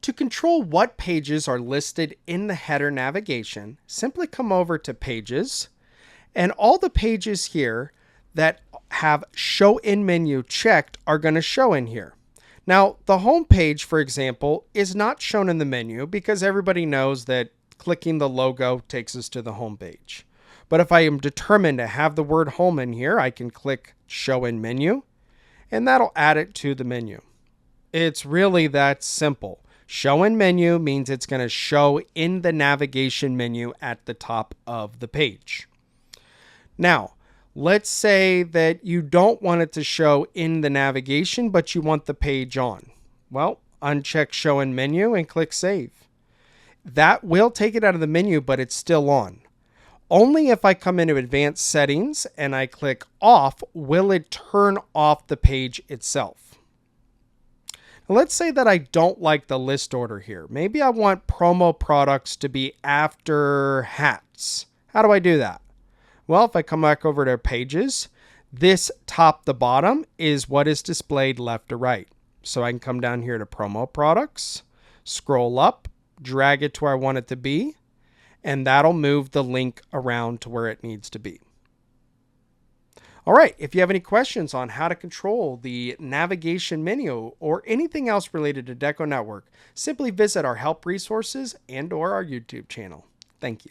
To control what pages are listed in the header navigation, simply come over to Pages, and all the pages here that have Show in Menu checked are going to show in here. Now, the home page, for example, is not shown in the menu because everybody knows that clicking the logo takes us to the home page. But if I am determined to have the word home in here, I can click Show in Menu, and that'll add it to the menu. It's really that simple. Show in Menu means it's going to show in the navigation menu at the top of the page. Now, let's say that you don't want it to show in the navigation, but you want the page on. Well, uncheck Show in Menu and click Save. That will take it out of the menu, but it's still on. Only if I come into Advanced Settings and I click Off will it turn off the page itself. Now, let's say that I don't like the list order here. Maybe I want promo products to be after hats. How do I do that? Well, if I come back over to Pages, this top to bottom is what is displayed left to right. So I can come down here to Promo Products, scroll up, drag it to where I want it to be, and that'll move the link around to where it needs to be. All right, if you have any questions on how to control the navigation menu or anything else related to DecoNetwork, simply visit our help resources and/or our YouTube channel. Thank you.